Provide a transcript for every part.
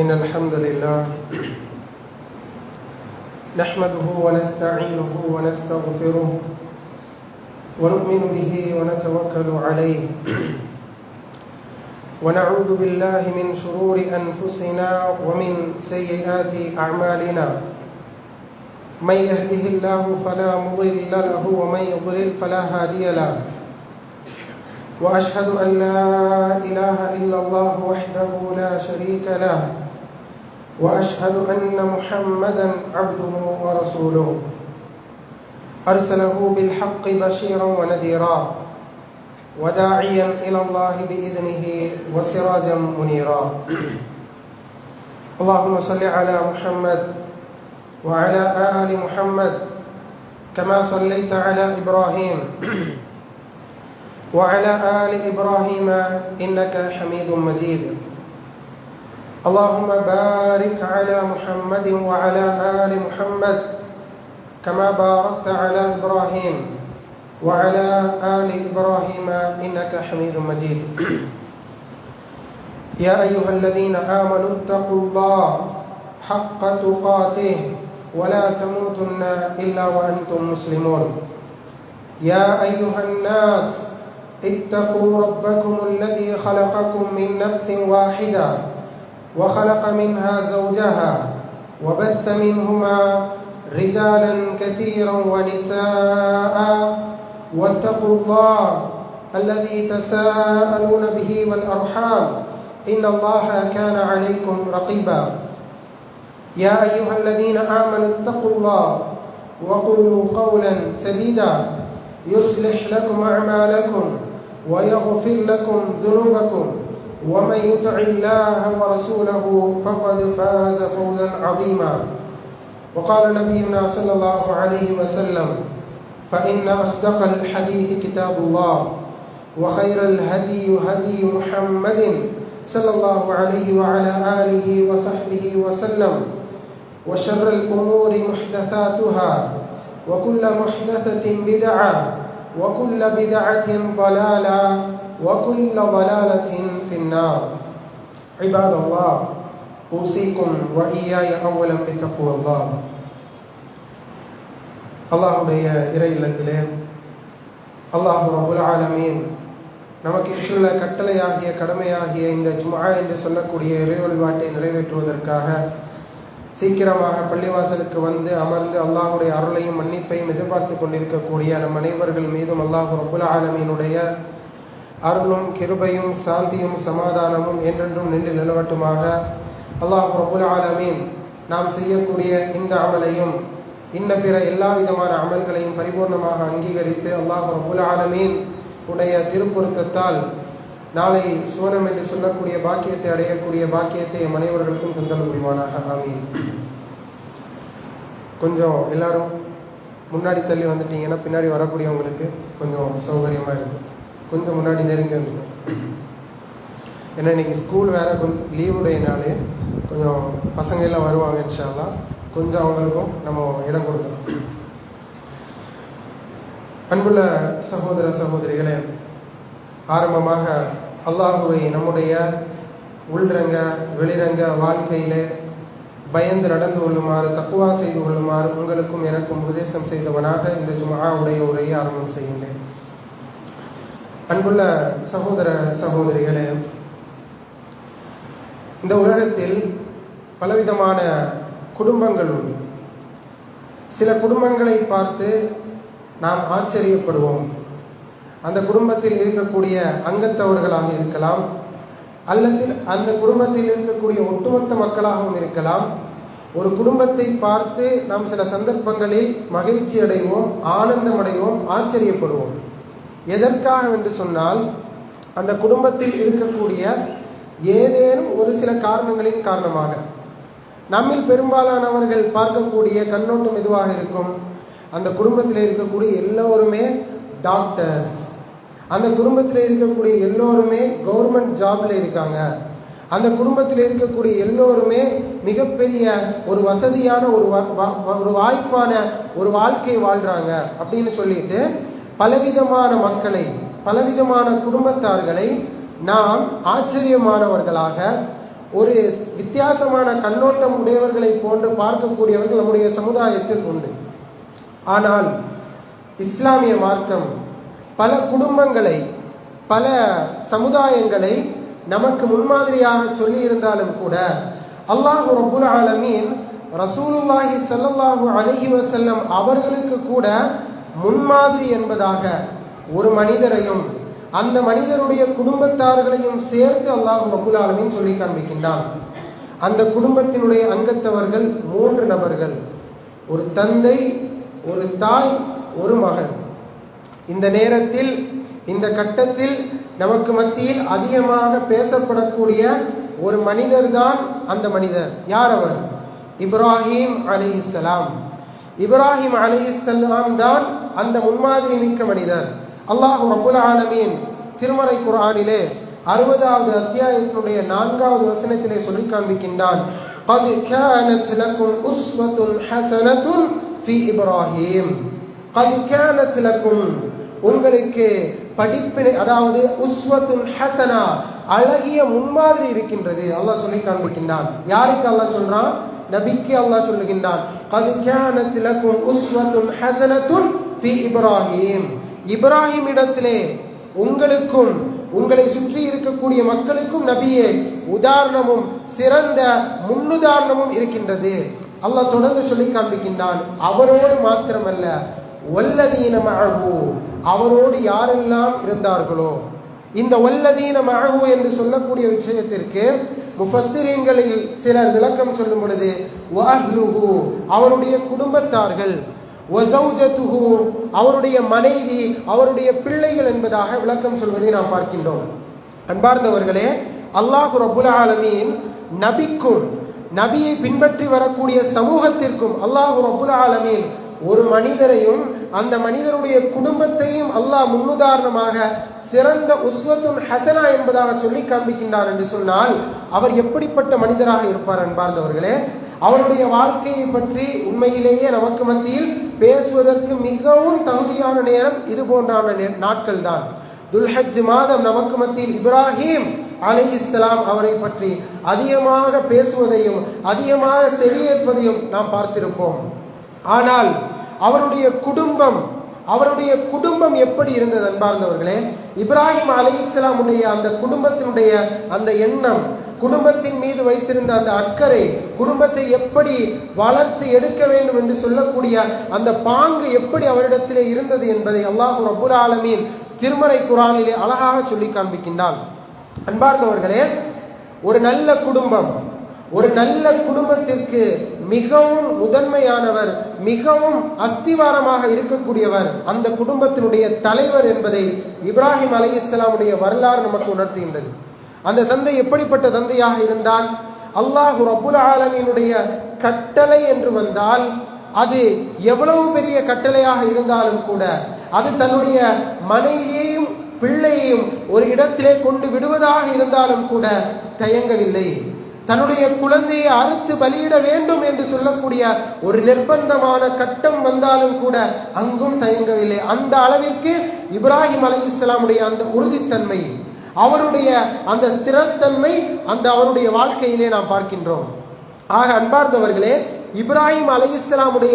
إن الحمد لله نحمده ونستعينه ونستغفره ونؤمن به ونتوكل عليه ونعوذ بالله من شرور أنفسنا ومن سيئات أعمالنا من يهده الله فلا مضل له ومن يضلل فلا هادي له وأشهد أن لا إله إلا الله وحده لا شريك له وأشهد أن محمدا عبده ورسوله أرسله بالحق بشيرا ونذيرا وداعيا إلى الله بإذنه وسراجا منيرا اللهم صل على محمد وعلى آل محمد كما صليت على إبراهيم وعلى آل إبراهيم إنك حميد مجيد اللهم بارك على محمد وعلى آل محمد كما باركت على إبراهيم وعلى آل إبراهيم إنك حميد مجيد يا أيها الذين آمنوا اتقوا الله حق تقاته ولا تموتن إلا وأنتم مسلمون يا أيها الناس اتقوا ربكم الذي خلقكم من نفس واحدة وخلق منها زوجها وبث منهما رجالا كثيرا ونساء واتقوا الله الذي تساءلون به والأرحام إن الله كان عليكم رقيبا يا أيها الذين آمنوا اتقوا الله وقولوا قولا سديدا يصلح لكم أعمالكم ويغفر لكم ذنوبكم ومن يطع الله ورسوله فقد فاز فوزا عظيما وقال نبينا صلى الله عليه وسلم فإن أصدق الحديث كتاب الله وخير الهدي هدي محمد صلى الله عليه وعلى آله وصحبه وسلم وشر الأمور محدثاتها وكل محدثة بدعة وكل بدعة ضلالة وكل ضلالة في النار عباد الله أوصيكم وإياي أولا بتقوى الله அல்லாஹுடைய இறை இல்லத்திலே அல்லாஹ் ரப்புல் ஆலமீன் நமக்கு இட்டுள்ள கட்டளையாகிய கடமையாகிய இந்த ஜும்ஆ என்று சொல்லக்கூடிய இறை வழிபாட்டை நிறைவேற்றுவதற்காக சீக்கிரமாக பள்ளிவாசலுக்கு வந்து அமர்ந்து அல்லாஹுடைய அருளையும் மன்னிப்பையும் எதிர்பார்த்து கொண்டிருக்கக்கூடிய நம் அனைவர்கள் மீதும் அல்லாஹ் ரப்புல் ஆலமீனுடைய அருளும் கிருபையும் சாந்தியும் சமாதானமும் என்றென்றும் நின்று நிலவட்டுமாக. அல்லாஹ் ரப்புல் ஆலமீன் நாம் செய்யக்கூடிய இந்த அமலையும் இன்ன பிற எல்லா விதமான அமல்களையும் பரிபூர்ணமாக அங்கீகரித்து அல்லாஹ் ரப்புல் ஆலமீன் உடைய திருப்பொருத்தத்தால் நாளை சுவனம் என்று சொல்லக்கூடிய பாக்கியத்தை அடையக்கூடிய பாக்கியத்தை எம் அனைவர்களுக்கும் தந்தல் முடிவானாக. ஆமீன். கொஞ்சம் எல்லாரும் முன்னாடி தள்ளி வந்துட்டீங்கன்னா பின்னாடி வரக்கூடியவங்களுக்கு கொஞ்சம் சௌகரியமாக இருக்கும். கொஞ்சம் முன்னாடி நெருங்கி வந்துடும். ஏன்னா இன்னைக்கு ஸ்கூல் வேற கொஞ்சம் லீவுடையனாலே கொஞ்சம் பசங்க எல்லாம் வருவாங்க. இன்ஷா அல்லாஹ் கொஞ்சம் அவங்களுக்கும் நம்ம இடம் கொடுக்கலாம். அன்புள்ள சகோதர சகோதரிகளே, ஆரம்பமாக அல்லாஹுவை நம்முடைய உள்ரங்க வெளிரங்க வாழ்க்கையிலே பயந்து நடந்து கொள்ளுமாறு தக்குவா செய்து கொள்ளுமாறு உங்களுக்கும் எனக்கும் உபதேசம் செய்தவனாக இந்த ஜும்ஆவுடைய உரையை ஆரம்பம் செய்கின்றேன். அன்புள்ள சகோதர சகோதரிகளே, இந்த உலகத்தில் பலவிதமான குடும்பங்கள் உண்டு. சில குடும்பங்களை பார்த்து நாம் ஆச்சரியப்படுவோம். அந்த குடும்பத்தில் இருக்கக்கூடிய அங்கத்தவர்களாக இருக்கலாம், அல்லது அந்த குடும்பத்தில் இருக்கக்கூடிய ஒட்டுமொத்த மக்களாகவும் இருக்கலாம். ஒரு குடும்பத்தை பார்த்து நாம் சில சந்தர்ப்பங்களில் மகிழ்ச்சி அடைவோம், ஆனந்தம் அடைவோம், ஆச்சரியப்படுவோம். எதற்காக என்று சொன்னால், அந்த குடும்பத்தில் இருக்கக்கூடிய ஏதேனும் ஒரு சில காரணங்களின் காரணமாக. நம்மில் பெரும்பாலானவர்கள் பார்க்கக்கூடிய கண்ணோட்டம் எதுவாக இருக்கும்? அந்த குடும்பத்தில் இருக்கக்கூடிய எல்லோருமே டாக்டர்ஸ், அந்த குடும்பத்தில் இருக்கக்கூடிய எல்லோருமே கவர்மெண்ட் ஜாப்ல இருக்காங்க, அந்த குடும்பத்தில் இருக்கக்கூடிய எல்லோருமே மிகப்பெரிய ஒரு வசதியான ஒரு வாய்ப்பான ஒரு வாழ்க்கை வாழ்றாங்க அப்படின்னு சொல்லிட்டு பலவிதமான மக்களை, பலவிதமான குடும்பத்தார்களை நாம் ஆச்சரியமானவர்களாக, ஒரு வித்தியாசமான கண்ணோட்டம் உடையவர்களை போன்று பார்க்கக்கூடியவர்கள் நம்முடைய சமுதாயத்தில் உண்டு. ஆனால் இஸ்லாமிய மார்க்கம் பல குடும்பங்களை, பல சமுதாயங்களை நமக்கு முன்மாதிரியாக சொல்லி இருந்தாலும் கூட அல்லாஹ் ரப்புல் ஆலமீன் ரசூலுல்லாஹி ஸல்லல்லாஹு அலைஹி வஸல்லம் அவர்களுக்கு கூட முன்மாதிரி என்பதாக ஒரு மனிதரையும் அந்த மனிதருடைய குடும்பத்தார்களையும் சேர்த்து அல்லாஹ் ரப்புல் ஆலமீன் சொல்லி காண்பிக்கின்றான். அந்த குடும்பத்தினுடைய அங்கத்தவர்கள் 3 நபர்கள், ஒரு தந்தை, ஒரு தாய், ஒரு மகன். இந்த நேரத்தில், இந்த கட்டத்தில் நமக்கு மத்தியில் அதிகமாக பேசப்படக்கூடிய ஒரு மனிதர் தான் அந்த மனிதர். யார் அவர்? இப்ராஹிம் அலைஹிஸ்ஸலாம். இப்ராஹிம் அலைஹிஸ்ஸலாம் தான் அந்த முன்மாதிரி மிக்க மனிதர். அல்லாஹ் ரப்புல் ஆலமீன் திருமறை குர்ஆனிலே 60வது அத்தியாயத்தினுடைய 4வது வசனத்திலே சொல்லி காண்பிக்கின்றான், قد كانت لكم أسوة حسنة في إبراهيم. قد كانت لكم, உங்களுக்கு படிப்பினை, அதாவது உஸ்வத்துன் ஹசனா, அழகிய முன்மாதிரி இருக்கின்றது. அல்லாஹ் சொல்லி காண்பிக்கின்றான். யாருக்கு அல்லாஹ் சொல்றான்? நபிக்கு அல்லாஹ் சொல்லுகின்றான், قد كانت لكم أسوة حسنة في إبراهيم. இப்ராஹிம் இடத்திலே உங்களுக்கும் உங்களை சுற்றி இருக்கக்கூடிய மக்களுக்கும் நபியே உதாரணமும் சிறந்த முன்னுதாரணமும் இருக்கின்றது. அல்லாஹ் தொடர்ந்து சொல்லி காண்பிக்கின்றான். அவரோடு மாத்திரமல்ல, வல்லதீன மஅஹு, அவரோடு யாரெல்லாம் இருந்தார்களோ. இந்த வல்லதீன மஅஹு என்று சொல்லக்கூடிய விஷயத்திற்கு முஃபஸ்ஸிரீன்களில் சிலர் விளக்கம் சொல்லும் பொழுது வஅஹ்லுஹு, அவருடைய குடும்பத்தார்கள், வஸௌஜதுஹு, அவருடைய மனைவி, அவருடைய பிள்ளைகள் என்பதாக விளக்கம் சொல்வதை நாம் பார்க்கின்றோம். அன்பார்ந்தவர்களே, அல்லாஹ் ரப்புல் ஆலமீன் நபிக்கும் நபியை பின்பற்றி வரக்கூடிய சமூகத்திற்கும் அல்லாஹ் ரப்புல் ஆலமீன் ஒரு மனிதரையும் அந்த மனிதருடைய குடும்பத்தையும் அல்லாஹ் முன்னுதாரணமாக சிறந்த உஸ்வத்துன் ஹசனா என்பதாக சொல்லி காண்பிக்கின்றார் என்று சொன்னால் அவர் எப்படிப்பட்ட மனிதராக இருப்பார்? அன்பார்ந்தவர்களே, அவருடைய வாழ்க்கையை பற்றி உண்மையிலேயே நமக்கு மத்தியில் பேசுவதற்கு மிகவும் தகுதியான நேரம் இது போன்றான நாட்கள் தான். துல்ஹஜ் மாதம் நமக்கு மத்தியில் இப்ராஹிம் அலைஹிஸ்ஸலாம் அவரை பற்றி அதிகமாக பேசுவதையும் அதிகமாக செவியேற்பதையும் நாம் பார்த்திருப்போம். ஆனால் அவருடைய குடும்பம் எப்படி இருந்தது? அன்பார்ந்தவர்களே, இப்ராஹிம் அலைஹிஸ்ஸலாமுடைய அந்த குடும்பத்தினுடைய அந்த எண்ணம், குடும்பத்தின் மீது வைத்திருந்த அந்த அக்கறை, குடும்பத்தை எப்படி வளர்த்து எடுக்க வேண்டும் என்று சொல்லக்கூடிய அந்த பாங்கு எப்படி அவரிடத்திலே இருந்தது என்பதை அல்லாஹ் ரப்புல் ஆலமீன் திருமறை குர்ஆனிலே அழகாக சொல்லி காண்பிக்கின்றான். அன்பார்ந்தவர்களே, ஒரு நல்ல குடும்பத்திற்கு மிகவும் முதன்மையானவர், மிகவும் அஸ்திவாரமாக இருக்கக்கூடியவர் அந்த குடும்பத்தினுடைய தலைவர் என்பதை இப்ராஹிம் அலைஹிஸ்ஸலாமுடைய வரலாறு நமக்கு உணர்த்துகின்றது. அந்த தந்தை எப்படிப்பட்ட தந்தையாக இருந்தால், அல்லாஹ் ரப்புல் ஆலமீனுடைய கட்டளை என்று வந்தால் அது எவ்வளவு பெரிய கட்டளையாக இருந்தாலும் கூட அது தன்னுடைய மனைவியையும் பிள்ளையையும் ஒரு இடத்திலே கொண்டு விடுவதாக இருந்தாலும் கூட தயங்கவில்லை. தன்னுடைய குழந்தையை அறுத்து பலியிட வேண்டும் என்று சொல்லக்கூடிய ஒரு நிர்பந்தமான கட்டம் வந்தாலும் கூட அங்கும் தயங்கவில்லை. அந்த அளவிற்கு இப்ராஹிம் அலைஹிஸ்ஸலாமுடைய அந்த உறுதித்தன்மை, அவருடைய அந்த ஸ்திரத்தன்மை அந்த அவருடைய வாழ்க்கையிலே நாம் பார்க்கின்றோம். ஆக அன்பார்ந்தவர்களே, இப்ராஹிம் அலைஹிஸ்ஸலாமுடைய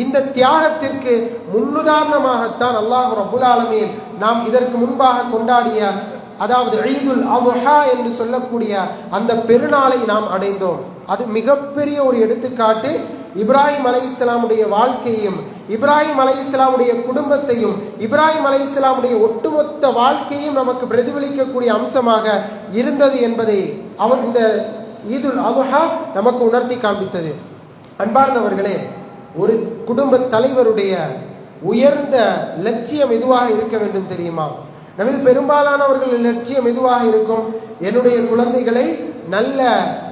இந்த தியாகத்திற்கு முன்னுதாரணமாகத்தான் அல்லாஹ் ரப்புல் ஆலமீன் நாம் இதற்கு முன்பாக கொண்டாடிய, அதாவது ஈதுல் அத்ஹா என்று சொல்லக்கூடிய அந்த பெருநாளை நாம் அடைந்தோம். அது மிகப்பெரிய ஒரு எடுத்துக்காட்டு. இப்ராஹிம் அலைஹிஸ்ஸலாமுடைய வாழ்க்கையும், இப்ராஹிம் அலைஹிஸ்ஸலாமுடைய குடும்பத்தையும், இப்ராஹிம் அலைஹிஸ்ஸலாமுடைய ஒட்டுமொத்த வாழ்க்கையும் நமக்கு பிரதிபலிக்கக்கூடிய அம்சமாக இருந்தது என்பதை அவர் இந்த ஈதுல் அத்ஹா நமக்கு உணர்த்தி காண்பித்தது. அன்பார்ந்தவர்களே, ஒரு குடும்ப தலைவருடைய உயர்ந்த லட்சியம் எதுவாக இருக்க வேண்டும் தெரியுமா? நமது பெரும்பாலானவர்கள் லட்சியம் எதுவாக இருக்கும்? என்னுடைய குழந்தைகளை நல்ல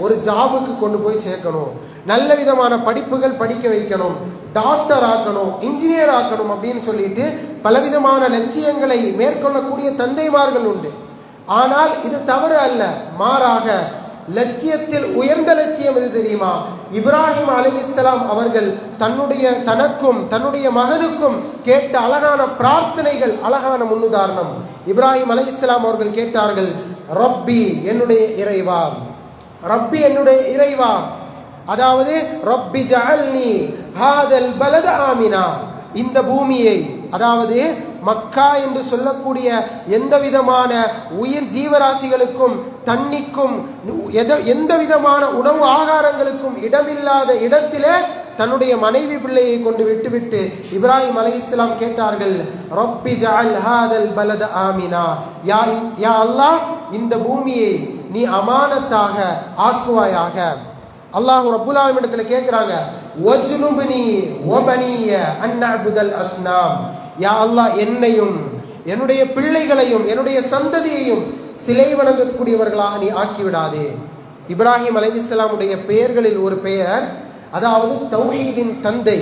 ஒரு ஜாபுக்கு கொண்டு போய் சேர்க்கணும், நல்ல விதமான படிப்புகள் படிக்க வைக்கணும், டாக்டர் ஆக்கணும், இன்ஜினியர் ஆக்கணும் அப்படின்னு சொல்லிட்டு பலவிதமான லட்சியங்களை மேற்கொள்ளக்கூடிய தந்தைமார்கள் உண்டு. ஆனால் இது தவறு அல்ல. மாறாக லட்சியத்தில் உயர்ந்த லட்சியம் எது தெரியுமா? இப்ராஹிம் அலைஹிஸ்ஸலாம் அவர்கள் தனக்கும் தன்னுடைய மகனுக்கும் கேட்ட அழகான பிரார்த்தனைகள், அழகான முன்னுதாரணம். இப்ராஹிம் அலைஹிஸ்ஸலாம் அவர்கள் கேட்டார்கள், ரப்பி என்னுடைய இறைவா, ரப்பி என்னுடைய இறைவா, அதாவது ரப்பி ஜஅல்னி ஹாதல் பலத ஆமினா, இந்த பூமியை, அதாவது மக்கா என்று சொல்லக்கூடிய எந்த விதமான உயிர் ஜீவராசிகளுக்கும் தண்ணிக்கும் எந்த விதமான உணவு ஆகாரங்களுக்கும் இடமில்லாத இடத்திலே தன்னுடைய மனைவி பிள்ளையை கொண்டு விட்டுவிட்டு இப்ராஹிம் அலைஹிஸ்ஸலாம் கேட்டார்கள், ரப்பி ஜஅல் ஹாதல் பலத ஆமினா, யா அல்லாஹ் இந்த பூமியை நீ அமானத்தாக ஆக்குவாயாக. அல்லாஹ் ரப்புல் ஆலமீன் இடத்துல கேட்கிறாங்க, வஜ்னுப்னி வபனிய அன் நஅபுதல் அஸ்னாம், யா அல்லாஹ் என்னையும் என்னுடைய பிள்ளைகளையும் என்னுடைய சந்ததியையும் சிலை வணங்கக்கூடியவர்களாக நீ ஆக்கிவிடாதே. இப்ராஹிம் அலைஹிஸ்ஸலாமுடைய பெயர்களில் ஒரு பெயர், அதாவது தௌஹீதின் தந்தை,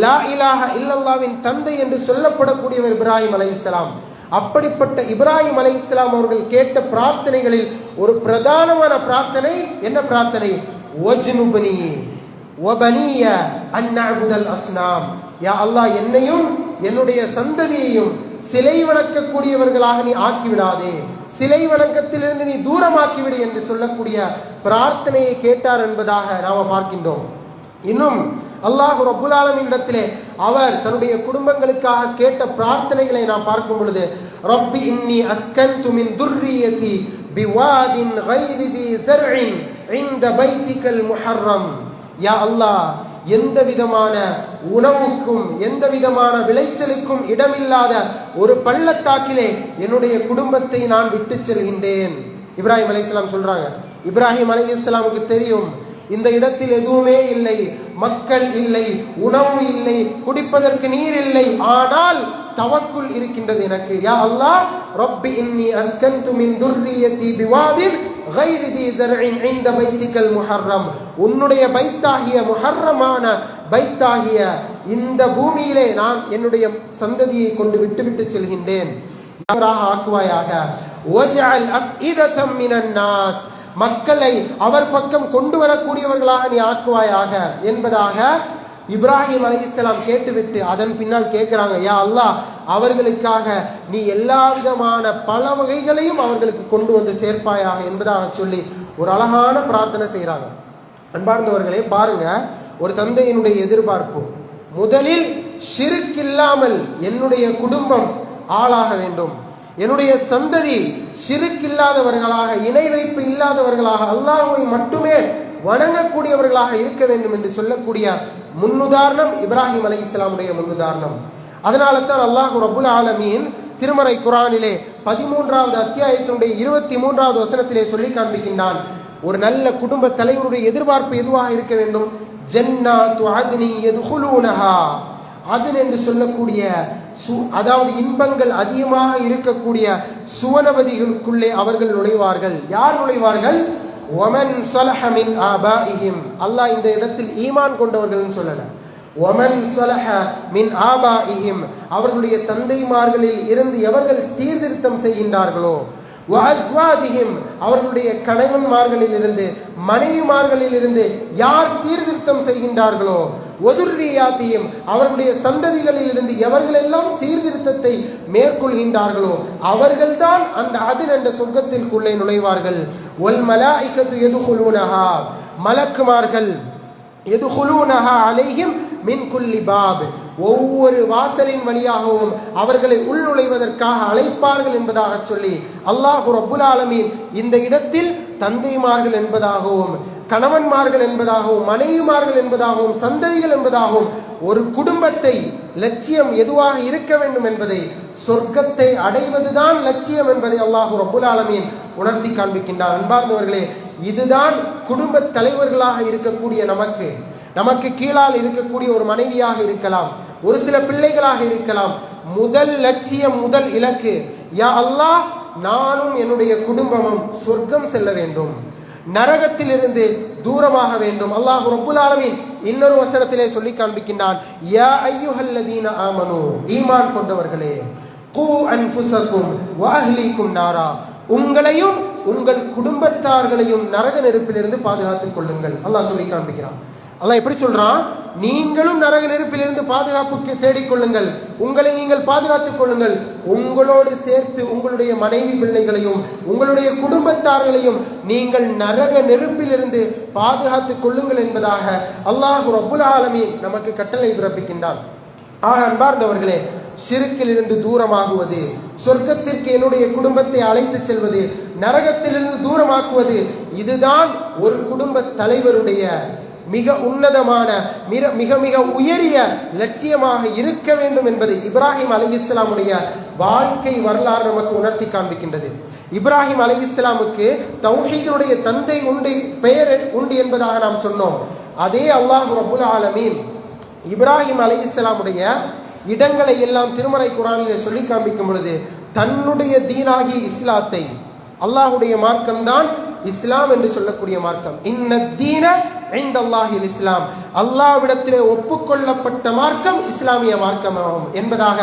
லா இலாஹ இல்லல்லாஹ்வின் தந்தை என்று சொல்லப்படக்கூடியவர் இப்ராஹிம் அலைஹிஸ்ஸலாம். அப்படிப்பட்ட இப்ராஹிம் அலைஹிஸ்ஸலாம் அவர்கள் கேட்ட பிரார்த்தனைகளில் ஒரு பிரதானமான பிரார்த்தனை என்ன பிரார்த்தனை? வஜ்னுப்னி வபனிய அன் நஅபுதல் அஸ்னாம், யா அல்லாஹ் என்னையும் என்னுடைய சந்ததியையும் சிலை வணங்கக்கூடியவர்களாக நீ ஆக்கிவிடாதே, சிலை வணக்கத்திலிருந்து நீ தூரமாக்கிவிடு என்று சொல்லக்கூடிய பிரார்த்தனையை கேட்டார் என்பதாக நாம் பார்க்கின்றோம். இன்னும் அல்லாஹ் ரப்புல் ஆலமீன் இடத்திலே அவர் தன்னுடைய குடும்பங்களுக்காக கேட்ட பிரார்த்தனைகளை நாம் பார்க்கும் பொழுது, ரப்பி இன்னி அஸ்கன்து மின் துர்ரியதி பிவாதின் கைரி தி ஸர்இன் இன்த பைத்திகல் முஹர்ரம், யா அல்லாஹ் எந்த விதமான உணவுக்கும் எந்த விதமான விளைச்சலுக்கும் இடமில்லாத ஒரு பள்ளத்தாக்கிலே என்னுடைய குடும்பத்தை நான் விட்டு செல்கின்றேன். இப்ராஹிம் அலைஹிஸ்ஸலாம் சொல்றாங்க. இப்ராஹிம் அலைஹிஸ்ஸலாமுக்கு தெரியும் இந்த இடத்தில் எதுவுமே இல்லை, மக்கள் இல்லை, உணவு இல்லை, குடிப்பதற்கு நீர் இல்லை, ஆனால் தவக்குல் இருக்கின்றது எனக்கு. யா அல்லாஹ் ரப்பி இன்னி அஸ்கன்து மின் துர்ரியதி பிவாதின் கைரி தி ஸர்இன் இன்த பைத்திகல் முஹர்ரம், உன்னுடைய பைத்தாகிய முஹர்ரமான பைத்தாகிய இந்த பூமியிலே நான் என்னுடைய சந்ததியை கொண்டு விட்டு செல்கின்றேன், ஆக்குவாயாக. வஜஅல் அஃஇததம் மினன் நாஸ், மக்களை அவர் பக்கம் கொண்டு வரக்கூடியவர்களாக நீ ஆக்குவாயாக என்பதாக இப்ராஹிம் அலைஹிஸ்ஸலாம் கேட்டுவிட்டு அதன் பின்னால் கேட்கிறாங்க, யா அல்லாஹ் அவர்களுக்காக நீ எல்லா விதமான பல வகைகளையும் அவர்களுக்கு கொண்டு வந்து சேர்ப்பாயாக என்பதாக சொல்லி ஒரு அழகான பிரார்த்தனை செய்கிறாங்க. அன்பார்ந்தவர்களே, பாருங்க, ஒரு தந்தையினுடைய எதிர்பார்ப்பு முதலில் ஷிர்க் இல்லாமல் என்னுடைய குடும்பம் ஆளாக வேண்டும், என்னுடைய சந்ததி ஷிர்க் இல்லாதவர்களாக, இணை வைப்பு இல்லாதவர்களாக, அல்லாஹ்வை மட்டுமே வணங்கக்கூடியவர்களாக இருக்க வேண்டும் என்று சொல்லக்கூடிய முன்னுதாரணம் இப்ராஹிம் அலைஹிஸ்ஸலாமுடைய முன்னுதாரணம். அதனால தான் அல்லாஹ் ரப்புல் ஆலமீன் திருமறை குர்ஆனிலே 13வது அத்தியாயத்தினுடைய 23வது வசனத்திலே சொல்லி காண்பிக்கின்றான், ஒரு நல்ல குடும்ப தலைவருடைய எதிர்பார்ப்பு எதுவாக இருக்க வேண்டும்? ஜன்னாத்து அத்னி யதுகுலூனஹா, அதுன் என்று சொல்லக்கூடிய அதாவது இன்பங்கள் அதிகமாக இருக்கக்கூடிய சுவனவதிகளுக்குள்ளே அவர்கள் நுழைவார்கள். யார் நுழைவார்கள்? ஒமன் ஸலஹ மின் ஆபாஇஹிம், அல்லாஹ் இந்த இடத்தில் ஈமான் கொண்டவர்கள் சொல்லல, ஒமன் ஸலஹ மின் ஆபாஇஹிம், அவர்களுடைய தந்தைமார்களில் இருந்து எவர்கள் சீர்திருத்தம் செய்கின்றார்களோ, வஅஸ்வாதிஹிம், அவர்களுடைய கணவன்மார்களில் இருந்து மனைவிமார்களில் இருந்து யார் சீர்திருத்தம் செய்கின்றார்களோ, வதுர்ரியாத்தியும், அவர்களுடைய சந்ததிகளில் இருந்து எவர்களெல்லாம் சீர்திருத்தத்தை மேற்கொள்கின்றார்களோ அவர்கள்தான் அந்த அதின் என்ற சொர்க்கத்திற்குள்ளே நுழைவார்கள். வல் மலாயிகத்து யதுகுலூனஹா, மலக்குமார்கள் யதுகுலூனஹா அலைஹிம் மின் குல்லி பாப், ஒவ்வொரு வாசலின் வழியாகவும் அவர்களை உள் நுழைவதற்காக அழைப்பார்கள் என்பதாக சொல்லி அல்லாஹ் ரப்புல் ஆலமீன் இந்த இடத்தில் தந்தைமார்கள் என்பதாகவும் கணவன்மார்கள் என்பதாகவும் மனைவிமார்கள் என்பதாகவும் சந்ததிகள் என்பதாகவும் ஒரு குடும்பத்தை லட்சியம் எதுவாக இருக்க வேண்டும் என்பதை, சொர்க்கத்தை அடைவதுதான் லட்சியம் என்பதை அல்லாஹ் ரப்புல் ஆலமீன் உணர்த்தி காண்பிக்கின்றார். அன்பார்ந்தவர்களே, இதுதான் குடும்ப தலைவர்களாக இருக்கக்கூடிய நமக்கு கீழால் இருக்கக்கூடிய ஒரு மனைவியாக இருக்கலாம், ஒரு சில பிள்ளைகளாக இருக்கலாம். முதல் லட்சியம், முதல் இலக்கு, யா அல்லாஹ் நானும் என்னுடைய குடும்பமும் சொர்க்கம் செல்ல வேண்டும், நரகத்திலிருந்து தூரமாக வேண்டும். அல்லாஹ் ரப்புல் ஆலமீன் இன்னொரு வசனத்திலே சொல்லி காண்பிக்கின்றான், யா அய்யுஹல்லதீன ஆமனூ, ஈமான் கொண்டவர்களே, கூ அன்ஃபுஸகும் வ அஹ்லீகும் நாரா, உங்களையும் உங்கள் குடும்பத்தார்களையும் நரக நெருப்பிலிருந்து பாதுகாத்துக் கொள்ளுங்கள். அல்லாஹ் சொல்லி காண்பிக்கிறான். அல்லாஹ் எப்படி சொல்றான்? நீங்களும் நரக நெருப்பிலிருந்து பாதுகாப்புக்கு தேடிக்கொள்ளுங்கள், உங்களை நீங்கள் பாதுகாத்துக் கொள்ளுங்கள், உங்களோடு சேர்த்து உங்களுடைய மனைவி பிள்ளைகளையும் உங்களுடைய குடும்பத்தார்களையும் நீங்கள் நரக நெருப்பிலிருந்து பாதுகாத்துக் கொள்ளுங்கள் என்பதாக அல்லாஹ் ரப்புல் ஆலமீன் நமக்கு கட்டளை பிறப்பிக்கின்றான். ஆக அன்பார்ந்தவர்களே, ஷிர்கில் இருந்து தூரமாகுவது, சொர்க்கத்திற்கு என்னுடைய குடும்பத்தை அழைத்து செல்வது, நரகத்திலிருந்து தூரமாக்குவது, இதுதான் ஒரு குடும்ப தலைவருடைய மிக உன்னதமான மிக மிக உயரிய லட்சியமாக இருக்க வேண்டும் என்பதை இப்ராஹிம் அலைஹிஸ்ஸலாமுடைய வாழ்க்கை வரலாறு நமக்கு உணர்த்தி காண்பிக்கின்றது. இப்ராஹிம் அலைஹிஸ்ஸலாமுக்கு தௌஹீதுடைய தந்தை உண்டு, பெயர் உண்டு என்பதாக நாம் சொன்னோம். அதே அல்லாஹ் ரப்புல் ஆலமீன் இப்ராஹிம் அலைஹிஸ்ஸலாமுடைய இடங்களை எல்லாம் திருமறை குர்ஆனிலே சொல்லி காண்பிக்கும் பொழுது தன்னுடைய தீனாகி இஸ்லாத்தை, அல்லாஹுடைய மார்க்கம்தான் இஸ்லாம் என்று சொல்லக்கூடிய மார்க்கம். இன்ன தீன இன்தல்லாஹில் இஸ்லாம், அல்லாஹ்விடத்திலே ஒப்புக்கொள்ளப்பட்ட மார்க்கம் இஸ்லாமிய மார்க்கமாகும் என்பதாக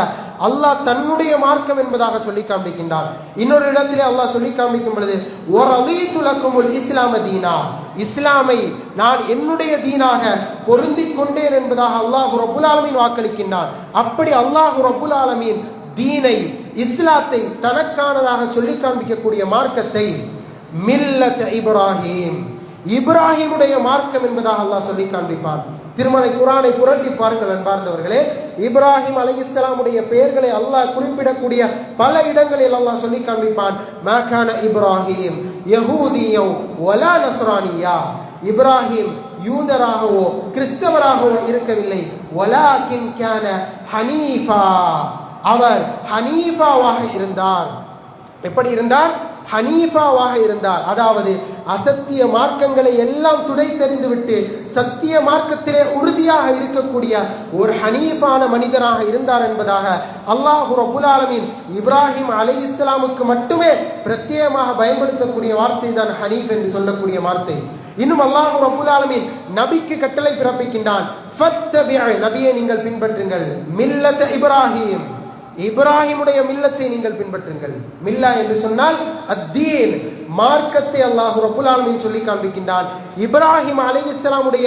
அல்லாஹ் தன்னுடைய மார்க்கம் என்பதாக சொல்லி காண்பிக்கின்றான். இன்னொரு இடத்திலே அல்லாஹ் சொல்லி காண்பிக்கும் பொழுது வரதீது லக்குமுல் இஸ்லாம தீனா, இஸ்லாமை நான் என்னுடைய தீனாக பொருந்தி கொண்டேன் என்பதாக அல்லாஹ் ரப்புல் ஆலமீன் வாக்களிக்கின்றான். அப்படி அல்லாஹ் ரப்புல் ஆலமீன் தீனை, இஸ்லாத்தை தனக்கானதாக சொல்லி காண்பிக்கக்கூடிய மார்க்கத்தை மில்லத் இப்ராஹிம், இப்ராஹிமுடைய மார்க்கம் என்பதாக அல்லாஹ் சொல்லி காண்பிப்பான். திருமலை குர்ஆனை புரட்டி பாருங்கள் அன்பார்ந்தவர்களே, இப்ராஹிம் அலைஹிஸ்ஸலாமுடைய பெயர்களை அல்லாஹ் குறிப்பிடக்கூடிய பல இடங்களில் அல்லாஹ் சொல்லி காண்பிப்பான். மா கான இப்ராஹிம் யஹூதியோ வலா நஸ்ரானியா, இப்ராஹிம் யூதராகவோ கிறிஸ்தவராகவோ இருக்கவில்லை. வலாகின் கான ஹனீஃபா, அவர் ஹனீஃபாவாக இருந்தார். எப்படி இருந்தார்? ஹனீஃபாவாக இருந்தார். அதாவது அசத்திய மார்க்கங்களை எல்லாம் துடை தெரிந்து விட்டு சத்திய மார்க்கத்திலே உறுதியாக இருக்கக்கூடிய ஒரு ஹனீஃபான மனிதராக இருந்தார் என்பதாக அல்லாஹ் ரப்புல் ஆலமீன் இப்ராஹிம் அலைஹிஸ்ஸலாமுக்கு மட்டுமே பிரத்யேகமாக பயன்படுத்தக்கூடிய வார்த்தை தான் ஹனீஃப் என்று சொல்லக்கூடிய வார்த்தை. இன்னும் அல்லாஹ் ரப்புல் ஆலமீன் நபிக்கு கட்டளை பிறப்பிக்கின்றான். ஃபத்தபிஅ, நபியை நீங்கள் பின்பற்றுங்கள், மில்லத் இப்ராஹிம், இப்ராஹிமுடைய மில்லத்தை நீங்கள் பின்பற்றுங்கள். மில்லா என்று சொன்னால் அத்தீன், மார்க்கத்தை அல்லாஹ் ரப்புல் ஆலமீன் சொல்லி காண்பிக்கின்றான். இப்ராஹிம் அலைஹிஸ்ஸலாமுடைய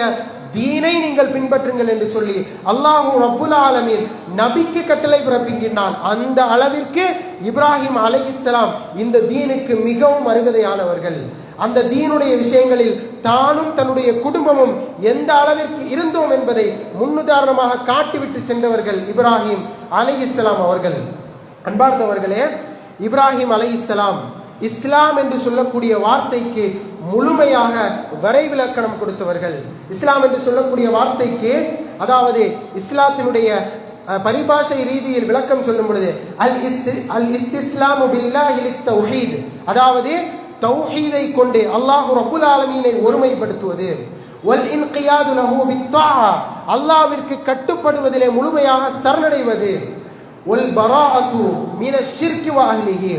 தீனை நீங்கள் பின்பற்றுங்கள் என்று சொல்லி அல்லாஹ் ரப்புல் ஆலமீன் நபிக்கு கட்டளை பிறப்பிக்கின்றான். அந்த அளவிற்கு இப்ராஹிம் அலைஹிஸ்ஸலாம் இந்த தீனுக்கு மிகவும் அருகதையானவர்கள். அந்த தீனுடைய விஷயங்களில் தானும் தன்னுடைய குடும்பமும் எந்த அளவிற்கு இருந்தோம் என்பதை முன்னுதாரணமாக காட்டிவிட்டு சென்றவர்கள் இப்ராஹிம் அலைஹிஸ்ஸலாம் அவர்கள். அன்பார்ந்தவர்களே, இப்ராஹிம் அலைஹிஸ்ஸலாம் இஸ்லாம் என்று சொல்லக்கூடிய வார்த்தைக்கு முழுமையாக வரைவிலக்கணம் கொடுத்தவர்கள். இஸ்லாம் என்று சொல்லக்கூடிய வார்த்தைக்கு, அதாவது இஸ்லாத்தினுடைய பரிபாஷை ரீதியில் விளக்கம் சொல்லும் பொழுது அல் இஸ்திஸ்லாமு பில்லாஹி லித்தௌஹீத், அதாவது தௌஹீதை கொண்டு அல்லாஹ் ரப்புல் ஆலமீனை ஒருமைப்படுத்துவது, வல் இன்கியாது லஹு பித்தாஅ, அல்லாஹ்விற்கு கட்டுப்படுவதிலே முழுமையாக சரணடைவது, வல் பராஅத்து மினஷ் ஷிர்கி வ அஹ்லிஹி,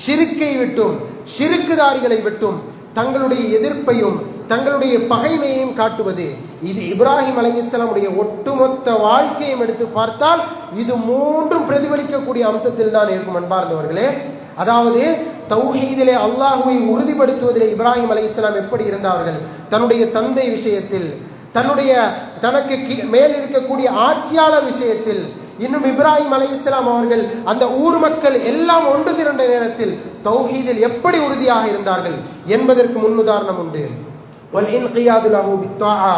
ஷிர்க்கை விட்டும் ஷிர்க்குதாரிகளை விட்டும் தங்களுடைய எதிர்ப்பையும் தங்களுடைய பகைமையையும் காட்டுவது. இது இப்ராஹிம் அலைஹிஸ்ஸலாமுடைய ஒட்டுமொத்த வாழ்க்கையும் எடுத்து பார்த்தால் இது மூன்றும் பிரதிபலிக்கக்கூடிய அம்சத்தில் தான் இருக்கும். அன்பார்ந்தவர்களே, அதாவது தௌஹீதிலே அல்லாஹ்வை உறுதிப்படுத்துவதிலே இப்ராஹிம் அலைஹிஸ்ஸலாம் எப்படி இருந்தார்கள், தன்னுடைய தந்தை விஷயத்தில், தனக்கு மேல் இருக்கக்கூடிய ஆட்சியாளர் விஷயத்தில், இன்னும் இப்ராஹிம் அலைஹிஸ்ஸலாம் அவர்கள் அந்த ஊர் மக்கள் எல்லாம் ஒன்று திரண்ட நேரத்தில் தௌஹீதில் எப்படி உறுதியாக இருந்தார்கள் என்பதற்கு முன்னுதாரணம் உண்டு. வல் இன்கியாது லஹு பித்தாஅ,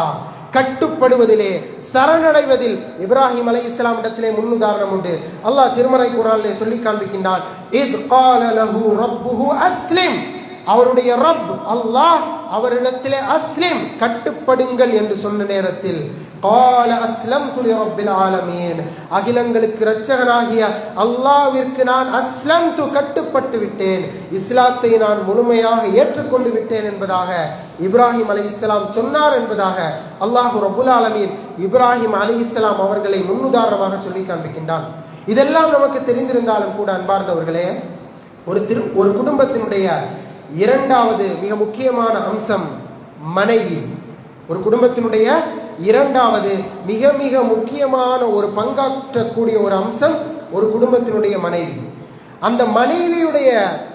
கட்டுப்படுவதிலே சரணடைவதில் இப்ராஹிம் அலைஹிஸ்ஸலாம் இடத்திலே முன்னுதாரணம் உண்டு. அல்லாஹ் திருமறை குர்ஆனிலே சொல்லி காண்பிக்கின்றான். இத் கால லஹு ரப்புஹு அஸ்லிம், அவருடைய ரப் அல்லாஹ் அவரிடத்திலே அஸ்லிம், கட்டுப்படுங்கள் என்று சொன்ன நேரத்தில் قال أسلمت لرب العالمين, அகிலங்களுக்கு இரட்சகனாகிய அல்லாஹ்விற்கு நான் அஸ்லம்து, கட்டுப்பட்டு விட்டேன், இஸ்லாத்தை நான் முழுமையாக ஏற்றுக்கொண்டு விட்டேன் என்பதாக இப்ராஹிம் அலைஹிஸ்ஸலாம் சொன்னார் என்பதாக அல்லாஹ் ரப்புல் ஆலமீன் இப்ராஹிம் அலைஹிஸ்ஸலாம் அவர்களை முன்னுதாரணமாக சொல்லி காண்பிக்கின்றான். இதெல்லாம் நமக்கு தெரிந்திருந்தாலும் கூட அன்பார்ந்தவர்களே, ஒரு குடும்பத்தினுடைய இரண்டாவது மிக முக்கியமான அம்சம் மனைவி. ஒரு குடும்பத்தினுடைய இரண்டாவது மிக மிக முக்கியமான ஒரு பங்காற்றக்கூடிய ஒரு அம்சம் ஒரு குடும்பத்தினுடைய மனைவி. அந்த மனைவியுடைய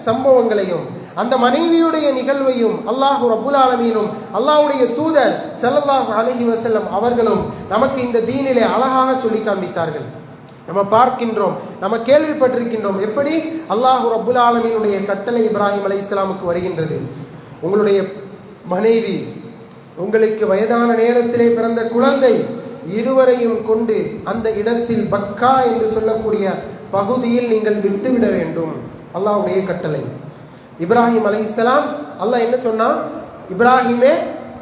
சம்பவங்களையும் அந்த மனைவியுடைய நிகழ்வையும் அல்லாஹ் ரப்புல் ஆலமீனும் அல்லாஹ்வுடைய தூதர் ஸல்லல்லாஹு அலைஹி வஸல்லம் அவர்களும் நமக்கு இந்த தீனிலே அழகாக சொல்லி காண்பித்தார்கள். நம்ம பார்க்கின்றோம், நம்ம கேள்விப்பட்டிருக்கின்றோம் எப்படி அல்லாஹ் ரப்புல் ஆலமீனுடைய கட்டளை இப்ராஹிம் அலைஹிஸ்ஸலாமுக்கு வருகின்றது. உங்களுடைய மனைவி, உங்களுக்கு வயதான நேரத்திலே பிறந்த குழந்தை, இருவரையும் கொண்டு அந்த இடத்தில் பக்கா என்று சொல்லக்கூடிய பகுதியில் நீங்கள் விட்டுவிட வேண்டும். அல்லாஹ்வுடைய கட்டளை. இப்ராஹிம் அலைஹிஸ்ஸலாம் அல்லாஹ் என்ன சொன்னா, இப்ராஹிமே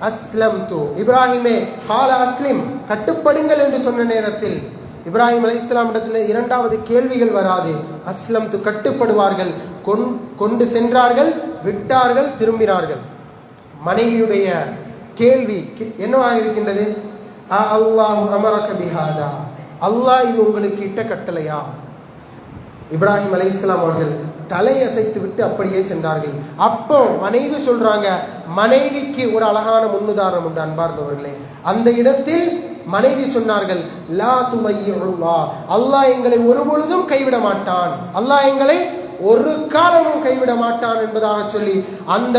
அஸ்லம்து, இப்ராஹிமே கால அஸ்லிம், கட்டுப்படுங்கள் என்று சொன்ன நேரத்தில் இப்ராஹிம் அலைஹிஸ்ஸலாம் இடத்தில் இரண்டாவது கேள்விகள் வராது. அஸ்லம்து, கட்டுப்படுவார்கள். கொண்டு சென்றார்கள், விட்டார்கள், திரும்பினார்கள். மனைவியுடைய கேள்வி என்னவாக இருக்கின்றது? அல்லாஹு அமரக பிஹாதா, அல்லாஹ் இது உங்களுக்கு இட்ட கட்டளையா? இப்ராஹிம் அலைஹிஸ்ஸலாம் அவர்கள் தலையசைத்து விட்டு அப்படியே சென்றார்கள். அப்போ மனைவி சொல்றாங்க, மனைவிக்கு ஒரு அழகான முன்னுதாரணம் உண்டு அன்பார்ந்தவர்களே. அந்த இடத்தில் மனைவி சொன்னார்கள், லா துமையுல்லாஹ், அல்லாஹ் எங்களை ஒருபொழுதும் கைவிட மாட்டான், அல்லாஹ் எங்களை ஒரு காலமும் கைவிட மாட்டான் என்பதாக சொல்லி அந்த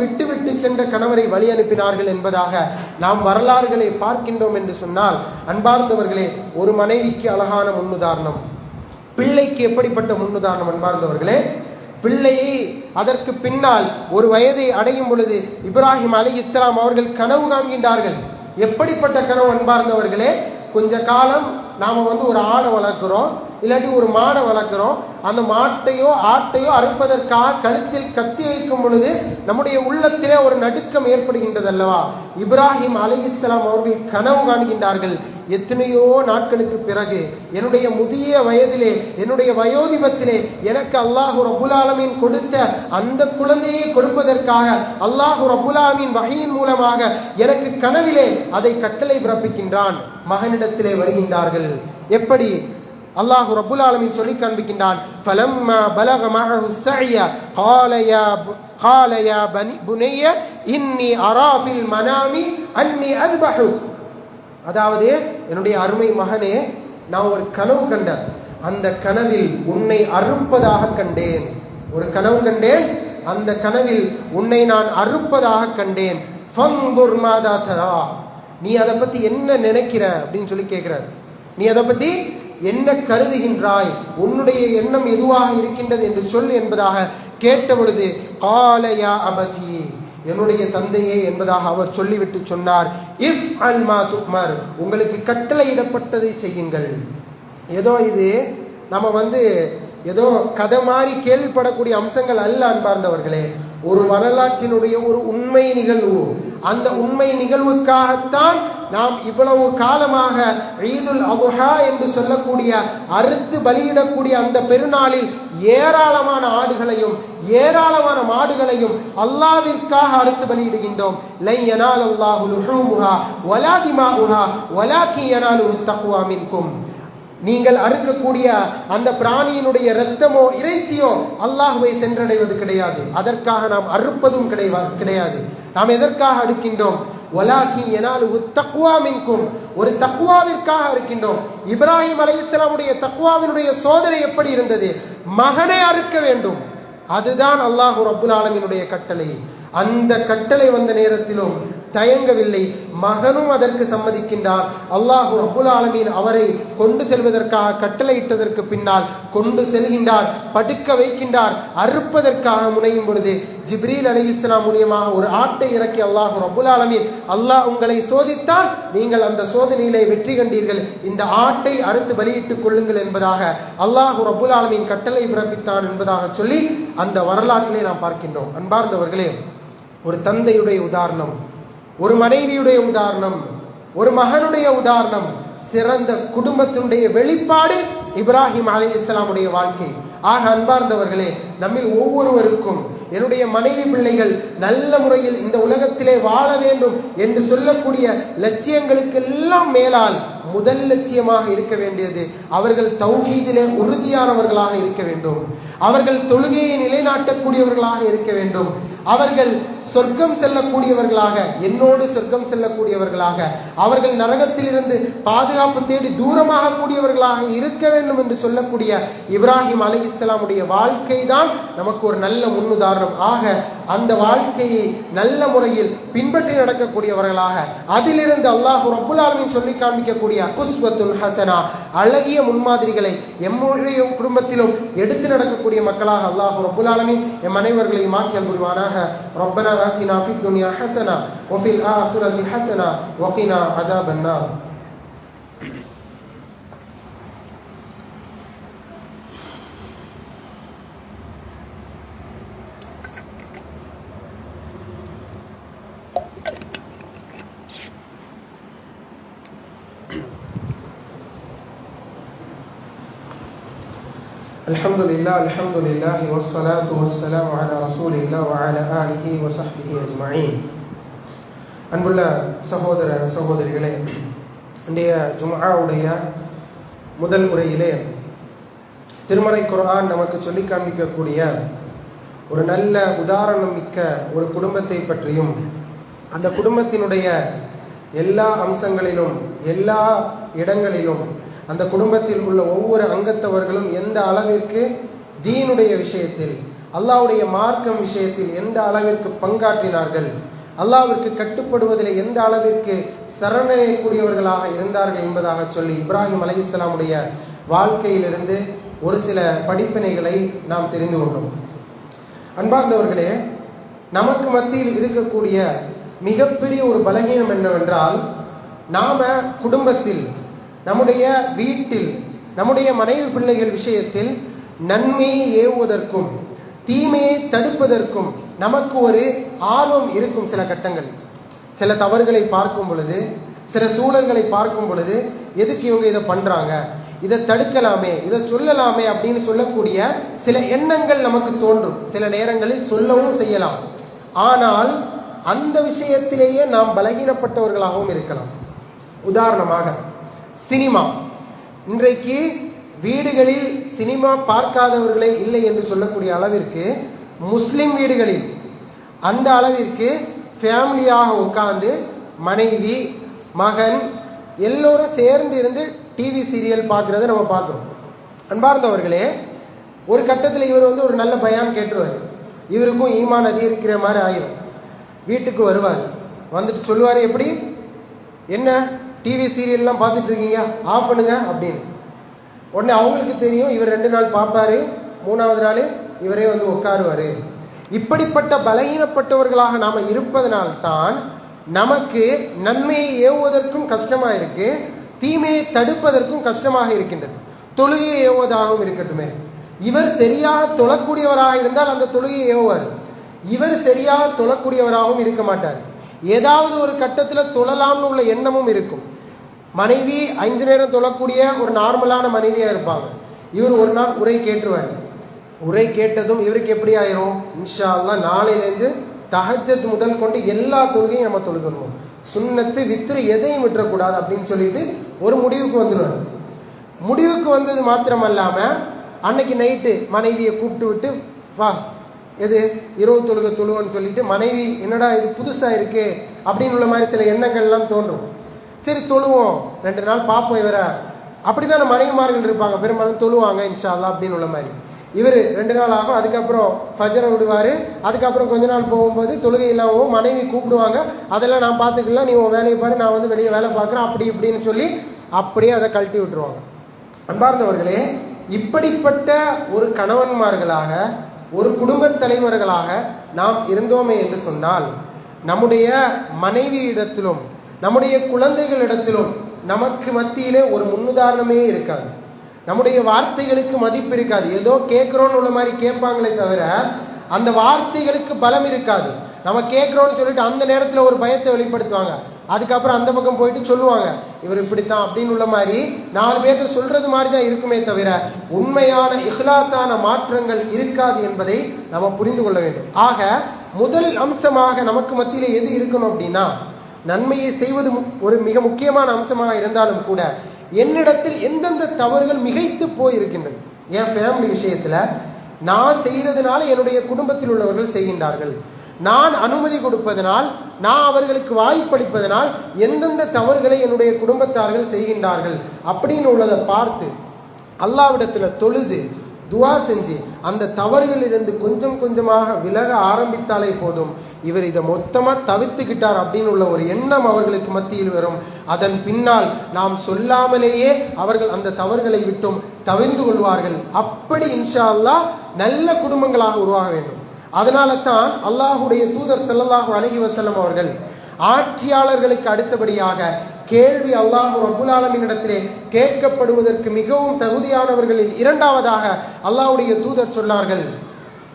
விட்டு விட்டு சென்ற கணவரை வழி அனுப்பினார்கள் என்பதாக நாம் வரலாறுகளை பார்க்கின்றோம் என்று சொன்னால், அன்பார்ந்தவர்களே, ஒரு மனைவிக்கு அழகான முன்னுதாரணம், பிள்ளைக்கு எப்படிப்பட்ட முன்னுதாரணம் அன்பார்ந்தவர்களே? பிள்ளையை அதற்கு பின்னால் ஒரு வயதை அடையும் பொழுது இப்ராஹிம் அலைஹிஸ்ஸலாம் அவர்கள் கனவு காண்கின்றார்கள். எப்படிப்பட்ட கனவு அன்பார்ந்தவர்களே? கொஞ்ச காலம் நாம ஒரு ஆடை வளர்க்கிறோம், இல்லாட்டி ஒரு மாடை வளர்க்கிறோம். அந்த மாட்டையோ ஆட்டையோ அறுப்பதற்காக கழுத்தில் கத்தி வைக்கும் பொழுது நம்முடைய உள்ளத்திலே ஒரு நடுக்கம் ஏற்படுகின்றது அல்லவா? இப்ராஹிம் அலைஹிஸ்ஸலாம் அவர்கள் கனவு காண்கின்றார்கள், எத்தனையோ நாட்களுக்கு பிறகு என்னுடைய முதிய வயதிலே, என்னுடைய வயோதிபத்திலே எனக்கு அல்லாஹு ரப்புல் ஆலமீன் கொடுத்த அந்த குழந்தையை கொடுப்பதற்காக அல்லாஹு ரப்புல் ஆலமீன் வஹீயின் மூலமாக எனக்கு கனவிலே அதை கட்டளை பிறப்பிக்கின்றான். மகனிடத்திலே வருகின்றார்கள். எப்படி? அல்லாஹு ரப்புல் ஆலமீன் சொல்லி காண்பிக்கின்றான், ஃபலம்மா பலக மஅஹு ஸஅய قال يا بني إني أرى في المنام أني أذبحك. அதாவது என்னுடைய அருமை மகனே, நான் ஒரு கனவு கண்டேன், அந்த கனவில் உன்னை அறுப்பதாக கண்டேன். ஒரு கனவு கண்டேன், அந்த கனவில் உன்னை நான் அறுப்பதாக கண்டேன். ஃபன்துர் மாதா தரா, நீ அதை பத்தி என்ன நினைக்கிற அப்படின்னு சொல்லி கேட்கிறார். நீ அதை பத்தி என்ன கருதுகின்றாய், உன்னுடைய எண்ணம் எதுவாக இருக்கின்றது என்று சொல் என்பதாக கேட்ட பொழுது, கால யா அபதி, என்னுடைய தந்தையே என்பதாக அவர் சொல்லிவிட்டு சொன்னார், இஃப் அல் மா துமர், உங்களுக்கு கட்டளையிடப்பட்டதை செய்யுங்கள். ஏதோ இது நம்ம ஏதோ கதை மாதிரி கேள்விப்படக்கூடிய அம்சங்கள் அல்ல அன்பார்ந்தவர்களே. ஒரு வரலாற்றினுடைய ஒரு உண்மை நிகழ்வு. அந்த உண்மை நிகழ்வுக்காகத்தான் நாம் இவ்வளவு காலமாக ஈதுல் அத்ஹா என்று சொல்லக்கூடிய அறுத்து பலியிடக்கூடிய அந்த பெருநாளில் ஏராளமான ஆடுகளையும் ஏராளமான மாடுகளையும் அல்லாஹ்விற்காக அறுத்து பலியிடுகின்றோம். லை யனாலல்லாஹு லுஹூமுஹா வலா திமாஉஹா வலாக்கின் யனாலுஹு தக்வா மின்கும். நீங்கள் அறுக்கக்கூடிய அந்த பிராணியினுடைய இரத்தமோ இறைச்சியோ அல்லாஹ்வை சென்றடைவது கிடையாது. அதற்காக நாம் அறுப்பதும் கிடையாது. நாம் எதற்காக அறுக்கின்றோம்? வலாக்கின் யனாலுஹு தக்வா மின்கும், ஒரு தக்வாவிற்காக இருக்கின்றோம். இப்ராஹிம் அலைஹிஸ்ஸலாமுடைய தக்வாவினுடைய சோதனை எப்படி இருந்தது? மகனை அறுக்க வேண்டும். அதுதான் அல்லாஹு ரப்புல் ஆலமீனுடைய கட்டளை. அந்த கட்டளை வந்த நேரத்திலும் தயங்கவில்லை, மகனும் அதற்கு சம்மதிக்கின்றார். அல்லாஹு ரப்புல் ஆலமீன் அவரை கொண்டு செல்வதற்காக கட்டளையிட்டதற்கு பின்னால் கொண்டு செல்கின்றார், படுக்க வைக்கின்றார். அறுப்பதற்காக முனையும் பொழுது ஜிப்ரீல் அலைஹிஸ்ஸலாம் மூலமாக ஒரு ஆட்டை இறக்கி அல்லாஹு ரப்புல் ஆலமீன், அல்லாஹ் உங்களை சோதித்தால் நீங்கள் அந்த சோதனையிலே வெற்றி கண்டீர்கள், இந்த ஆட்டை அறுத்து பலியிட்டுக் கொள்ளுங்கள் என்பதாக அல்லாஹு ரப்புல் ஆலமீன் கட்டளை பிறப்பித்தான் என்பதாக சொல்லி அந்த வரலாற்றிலே நாம் பார்க்கின்றோம். அன்பார்ந்தவர்களே, ஒரு தந்தையுடைய உதாரணம், ஒரு மனைவியுடைய உதாரணம், ஒரு மகனுடைய உதாரணம், சிறந்த குடும்பத்தினுடைய வெளிப்பாடு இப்ராஹிம் அலைஹிஸ்ஸலாமுடைய வாழ்க்கை. ஆக அன்பார்ந்தவர்களே, நம்மில் ஒவ்வொருவருக்கும் என்னுடைய மனைவி பிள்ளைகள் நல்ல முறையில் இந்த உலகத்திலே வாழ வேண்டும் என்று சொல்லக்கூடிய லட்சியங்களுக்கெல்லாம் மேலால் முதல் லட்சியமாக இருக்க வேண்டியது அவர்கள் தௌஹீதிலே உறுதியானவர்களாக இருக்க வேண்டும், அவர்கள் தொழுகையை நிலைநாட்டக்கூடியவர்களாக இருக்க வேண்டும், அவர்கள் சொர்க்கம் செல்லக்கூடியவர்களாக, என்னோடு சொர்க்கம் செல்லக்கூடியவர்களாக, அவர்கள் நரகத்திலிருந்து பாதுகாப்பு தேடி தூரமாக கூடியவர்களாக இருக்க வேண்டும் என்று சொல்லக்கூடிய இப்ராஹிம் அலைஹிஸ்ஸலாமுடைய வாழ்க்கை தான் நமக்கு ஒரு நல்ல முன்னுதாரணம். ஆக அந்த வாழ்க்கையை நல்ல முறையில் பின்பற்றி நடக்கக்கூடியவர்களாக, அதிலிருந்து அல்லாஹ் ரப்புல் ஆலமீன் சொல்லி காண்பிக்கக்கூடிய உஸ்வத்துல் ஹஸனா, அழகிய முன்மாதிரிகளை எம்முடைய குடும்பத்திலும் எடுத்து நடக்கக்கூடிய மக்களாக அல்லாஹ் ரப்புல் ஆலமீன் எம் அனைவர்களையும் ஆக்கி அருள்வானாக. ரப்பனா ஆத்தினா ஃபித் துன்யா ஹஸனா வ ஃபில் ஆখিরাতি ஹஸனா வ கினா அஸாபன் நார். அல்ஹம்துலில்லாஹ் அல்ஹம்துலில்லாஹி வஸ்ஸலாத்து வஸ்ஸலாமு அலா ரசூலில்லாஹ் வ அலா ஆலிஹி வ ஸஹ்பிஹி அஜ்மஈன். அன்புள்ள சகோதர சகோதரிகளே, இன்றைய ஜும்ஆவுடைய முதல் உரையிலே திருமறை குர்ஆன் நமக்கு சொல்லி காண்பிக்கக்கூடிய ஒரு நல்ல உதாரணம் மிக்க ஒரு குடும்பத்தை பற்றியும், அந்த குடும்பத்தினுடைய எல்லா அம்சங்களிலும் எல்லா இடங்களிலும் அந்த குடும்பத்தில் உள்ள ஒவ்வொரு அங்கத்தவர்களும் எந்த அளவிற்கு தீனுடைய விஷயத்தில், அல்லாஹ்வுடைய மார்க்கம் விஷயத்தில் எந்த அளவிற்கு பங்காற்றினார்கள், அல்லாஹ்விற்கு கட்டுப்படுவதில் எந்த அளவிற்கு சரணடையக்கூடியவர்களாக இருந்தார்கள் என்பதாக சொல்லி இப்ராஹிம் அலைஹிஸ்ஸலாமுடைய வாழ்க்கையிலிருந்து ஒரு சில படிப்பினைகளை நாம் தெரிந்து கொண்டோம். அன்பார்ந்தவர்களே, நமக்கு மத்தியில் இருக்கக்கூடிய மிகப்பெரிய ஒரு பலகீனம் என்னவென்றால், நாம குடும்பத்தில், நம்முடைய வீட்டில், நம்முடைய மனைவி பிள்ளைகள் விஷயத்தில் நன்மையை ஏவுவதற்கும் தீமையை தடுப்பதற்கும் நமக்கு ஒரு ஆர்வம் இருக்கும். சில கட்டங்கள், சில தவறுகளை பார்க்கும் பொழுது, சில சூழல்களை பார்க்கும் பொழுது, எதுக்கு இவங்க இதை பண்றாங்க, இதை தடுக்கலாமே, இதை சொல்லலாமே அப்படின்னு சொல்லக்கூடிய சில எண்ணங்கள் நமக்கு தோன்றும். சில நேரங்களில் சொல்லவும் செய்யலாம். ஆனால் அந்த விஷயத்திலேயே நாம் பலகீனப்பட்டவர்களாகவும் இருக்கலாம். உதாரணமாக சினிமா. இன்றைக்கு வீடுகளில் சினிமா பார்க்காதவர்களே இல்லை என்று சொல்லக்கூடிய அளவிற்கு, முஸ்லிம் வீடுகளில் அந்த அளவிற்கு ஃபேமிலியாக உட்கார்ந்து மனைவி மகன் எல்லோரும் சேர்ந்து இருந்து டிவி சீரியல் பார்க்கறத நம்ம பார்க்குறோம். அன்பார்ந்தவர்களே, ஒரு கட்டத்தில் இவர் ஒரு நல்ல பயான் கேட்டுருவார், இவருக்கும் ஈமான் அதிகரிக்கிற மாதிரி ஆயிரும். வீட்டுக்கு வருவார், வந்துட்டு சொல்லுவார், எப்படி என்ன டிவி சீரியல்லாம் பார்த்துட்டு இருக்கீங்க, ஆஃப் பண்ணுங்க அப்படின்னு. உடனே அவங்களுக்கு தெரியும், இவர் 2 நாள் பார்ப்பாரு, 3வது நாள் இவரே உட்காருவாரு. இப்படிப்பட்ட பலகீனப்பட்டவர்களாக நாம இருப்பதனால்தான் நமக்கு நன்மையை ஏவுவதற்கும் கஷ்டமாக இருக்கு, தீமையை தடுப்பதற்கும் கஷ்டமாக இருக்கின்றது. தொழுகையை ஏவுவதாகவும் இருக்கட்டுமே, இவர் சரியாக தொழக்கூடியவராக இருந்தால் அந்த தொழுகையை ஏவுவார். இவர் சரியாக தொழக்கூடியவராகவும் இருக்க மாட்டார். ஏதாவது ஒரு கட்டத்தில் தொழலாம்னு உள்ள எண்ணமும் இருக்கும். மனைவி 5 நேரம் தொழக்கூடிய ஒரு நார்மலான மனைவியா இருப்பாங்க. இவர் ஒரு நாள் உரை கேட்டுருவார். உரை கேட்டதும் இவருக்கு எப்படி ஆயிரும், இன்ஷா அல்லாஹ் நாளையிலேருந்து தஹஜ்ஜத் முதல் கொண்டு எல்லா தொழுகையும் நம்ம தொழுகணும், சுன்னத்து வித்ரு எதையும் விட்டுறக்கூடாது அப்படின்னு சொல்லிட்டு ஒரு முடிவுக்கு வந்துடுவார். முடிவுக்கு வந்தது மாத்திரமல்லாம அன்னைக்கு நைட்டு மனைவியை கூப்பிட்டு விட்டு, வா எது இரவு தொழுகன்னு சொல்லிட்டு, மனைவி என்னடா இது புதுசா இருக்கே அப்படின்னு உள்ள மாதிரி சில எண்ணங்கள்லாம் தோன்றும். சரி தொழுவோம், 2 நாள் பார்ப்போம் இவரை, அப்படித்தான மனைவிமார்கள் இருப்பாங்க, பெரும்பாலும் தொழுவாங்க இன்ஷா அல்லாஹ் அப்படின்னு உள்ள மாதிரி. இவர் 2 நாள் ஆகும், அதுக்கப்புறம் ஃபஜ்ரை விடுவார். அதுக்கப்புறம் கொஞ்ச நாள் போகும்போது தொழுகை இல்லாமல் மனைவி கூப்பிடுவாங்க, அதெல்லாம் நான் பார்த்துக்கலாம், நீ உன் வேலையை பாரு, நான் வெளியே வேலை பார்க்குறேன் அப்படி இப்படின்னு சொல்லி அப்படியே அதை கழட்டி விட்டுருவாங்க. அன்பார்ந்தவர்களே, இப்படிப்பட்ட ஒரு கணவன்மார்களாக, ஒரு குடும்பத் தலைவர்களாக நாம் இருந்தோமே என்று சொன்னால், நம்முடைய மனைவியிடத்திலும் நம்முடைய குழந்தைகளிடத்திலும் நமக்கு மத்தியிலே ஒரு முன்னுதாரணமே இருக்காது. நம்முடைய வார்த்தைகளுக்கு மதிப்பு இருக்காது. ஏதோ கேட்கிறோன்னு உள்ள மாதிரி கேட்பாங்களே தவிர அந்த வார்த்தைகளுக்கு பலம் இருக்காது. நம்ம கேட்கிறோம்னு சொல்லிட்டு அந்த நேரத்தில் ஒரு பயத்தை வெளிப்படுத்துவாங்க, அதுக்கப்புறம் அந்த பக்கம் போயிட்டு சொல்லுவாங்க இவர் இப்படித்தான் அப்படின்னு உள்ள மாதிரி 4 பேருக்கு சொல்றது மாதிரி தான் இருக்குமே தவிர உண்மையான இஹ்லாஸான மாற்றங்கள் இருக்காது என்பதை நம்ம புரிந்து கொள்ள வேண்டும். ஆக முதல் அம்சமாக நமக்கு மத்தியிலே எது இருக்கணும் அப்படின்னா, நன்மையை செய்வது ஒரு மிக முக்கியமான அம்சமாக இருந்தாலும் கூட, என்னிடத்தில் எந்தெந்த தவறுகள் மிகைத்து போயிருக்கின்றது. என் ஃபேமிலி விஷயத்துல நான் செய்யறதுனால என்னுடைய குடும்பத்தில் உள்ளவர்கள் செய்கின்றார்கள், நான் அனுமதி கொடுப்பதனால், நான் அவர்களுக்கு வாய்ப்பளிப்பதனால் எந்தெந்த தவறுகளை என்னுடைய குடும்பத்தார்கள் செய்கின்றார்கள் அப்படின்னு உள்ளதை பார்த்து அல்லாஹ்விடத்தில் தொழுது துவா செஞ்சு அந்த தவறுகளிலிருந்து கொஞ்சம் கொஞ்சமாக விலக ஆரம்பித்தாலே போதும், இவர் இதை மொத்தமாக தவிர்த்துக்கிட்டார் அப்படின்னு உள்ள ஒரு எண்ணம் அவர்களுக்கு மத்தியில் வரும். அதன் பின்னால் நாம் சொல்லாமலேயே அவர்கள் அந்த தவறுகளை விட்டும் தவிர்ந்து கொள்வார்கள். அப்படி இன்ஷா அல்லாஹ் நல்ல குடும்பங்களாக உருவாக வேண்டும். அதனால தான் அல்லாஹுடைய தூதர் ஸல்லல்லாஹு அலைஹி வஸல்லம் அவர்கள் ஆட்சியாளர்களுக்கு அடுத்தபடியாக கேள்வி அல்லாஹ் ரப்புல் ஆலமீனிடத்திலே கேட்கப்படுவதற்கு மிகவும் தகுதியானவர்களில் இரண்டாவதாக அல்லாஹ்வுடைய தூதர் சொன்னார்கள்,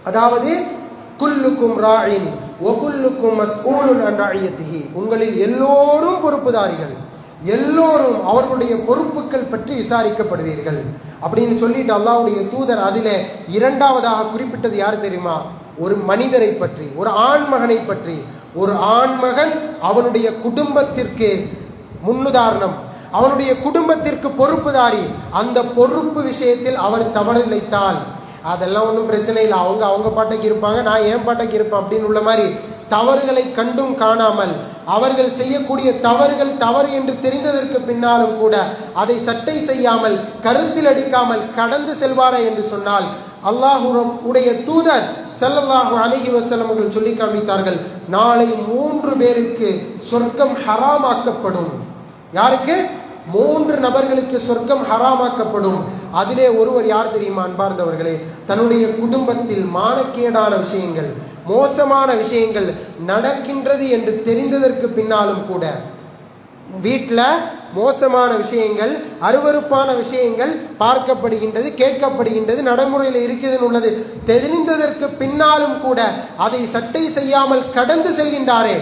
அதாவது குல்லுக்கும் ராயின் வ குல்லுக்கும் மஸ்ஊலுன் அன் ரஅய்யத்திஹி, உங்களில் எல்லோரும் பொறுப்புதாரிகள், எல்லோரும் அவர்களுடைய பொறுப்புகள் பற்றி விசாரிக்கப்படுவீர்கள் அப்படின்னு சொல்லிட்டு அல்லாஹ்வுடைய தூதர் அதிலே இரண்டாவதாக குறிப்பிட்டது யார் தெரியுமா? ஒரு மனிதரை பற்றி, ஒரு ஆண்மகனை பற்றி. ஒரு ஆண்மகன் அவனுடைய குடும்பத்திற்கு முன்னுதாரணம், அவனுடைய குடும்பத்திற்கு பொறுப்புதாரி. அந்த பொறுப்பு விஷயத்தில் அவர் தவறிழைத்தால் அதெல்லாம் ஒன்றும் பிரச்சனை இல்லை, அவங்க பாட்டைக்கு இருப்பாங்க, நான் ஏன் பாட்டைக்கு இருப்பேன் அப்படின்னு உள்ள மாதிரி தவறுகளை கண்டும் காணாமல், அவர்கள் செய்யக்கூடிய தவறுகள் தவறு என்று தெரிந்ததற்கு பின்னாலும் கூட அதை சட்டை செய்யாமல் கருத்தில் அடிக்காமல் கடந்து செல்வாரா என்று சொன்னால் அல்லாஹ்வுடைய தூதர் ஸல்லல்லாஹு அலைஹி வஸல்லம் அவர்கள் சொல்லி காண்பித்தார்கள், நாளை 3 பேருக்கு சொர்க்கம் ஹராமாக்கப்படும். யாருக்கு? 3 நபர்களுக்கு சொர்க்கம் ஹராமாக்கப்படும். அதிலே ஒருவர் யார் தெரியுமா அன்பார்ந்தவர்களே? தன்னுடைய குடும்பத்தில் மானக்கேடான விஷயங்கள், மோசமான விஷயங்கள் நடக்கின்றது என்று தெரிந்ததற்கு பின்னாலும் கூட, வீட்டில் மோசமான விஷயங்கள், அருவருப்பான விஷயங்கள் பார்க்கப்படுகின்றது, கேட்கப்படுகின்றது, நடைமுறையில் இருக்கிறது உள்ளது தெரிந்ததற்கு பின்னாலும் கூட அதை சட்டை செய்யாமல் கடந்து செல்கின்றாரே,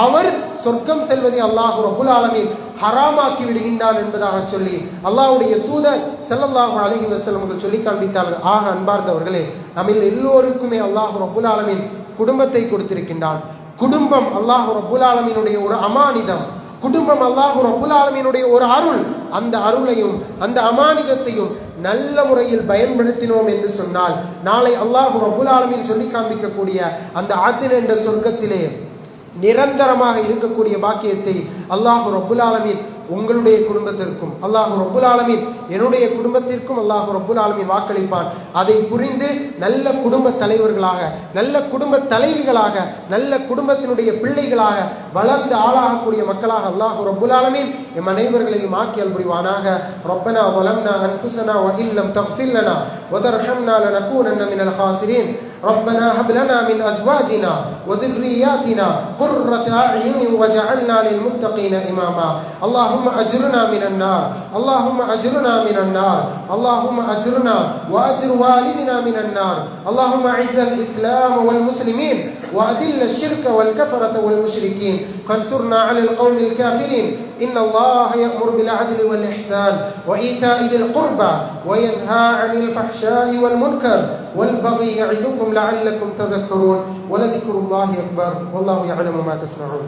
அவர் சொர்க்கம் செல்வதை அல்லாஹ் ரப்புல் ஆலமீன் ஹராமாக்கி விடுகின்றான் என்பதாக சொல்லி அல்லாஹ்வுடைய தூதர் ஸல்லல்லாஹு அலைஹி வஸல்லம் அவர்கள் சொல்லி காண்பித்தார்கள். ஆக அன்பார்ந்தவர்களே, நம்மில் எல்லோருக்குமே அல்லாஹ் ரப்புல் ஆலமீன் குடும்பத்தை கொடுத்திருக்கின்றான். குடும்பம் அல்லாஹ் ரப்புல் ஆலமீனுடைய ஒரு அமானிதம். குடும்பம் அல்லாஹ் ரப்புல் ஆலமீனுடைய ஒரு அருள். அந்த அருளையும் அந்த அமானிதத்தையும் நல்ல முறையில் பயன்படுத்தினோம் என்று சொன்னால் நாளை அல்லாஹ் ரப்புல் ஆலமீன் சொல்லி காண்பிக்கக்கூடிய அந்த ஆத்தின் என்ற சொர்க்கத்திலே நிரந்தரமாக இருக்கக்கூடிய பாக்கியத்தை அல்லாஹ் ரப்புல் ஆலமீன் உங்களுடைய குடும்பத்திற்கும், அல்லாஹ் ரப்புல் ஆலமீன் என்னுடைய குடும்பத்திற்கும் அல்லாஹ் ரப்புல் ஆலமீன் வாக்களிப்பான். அதை புரிந்து நல்ல குடும்ப தலைவர்களாக, நல்ல குடும்ப தலைவிகளாக, நல்ல குடும்பத்தினுடைய பிள்ளைகளாக வளர்ந்து ஆளாகக்கூடிய மக்களாக அல்லாஹ் ரப்புல் ஆலமீன் எம் அனைவர்களையும் ஆக்கியல் புரிவானாக. ரப்பனா வலம்னா அன்ஃபுஸனா வ இல்லம் தக்ஃபிர் லனா வ தர்ஹம்னா லனகூனன்ன மினல் ஹாசிரீன். ربنا هب لنا من أزواجنا وذرياتنا قرة أعين واجعلنا للمتقين إماما. اللهم أجرنا من النار، اللهم أجرنا من النار، اللهم أجرنا وأجر والدنا من النار. اللهم أعز الإسلام والمسلمين وأذل الشرك والكفرة والمشركين فانصرنا على القوم الكافرين. إن الله يأمر بالعدل والإحسان وإيتاء ذي القربى وينهى عن الفحشاء والمنكر والبغي يعظكم لعلكم تذكرون ولذكر الله أكبر والله يعلم ما تصنعون.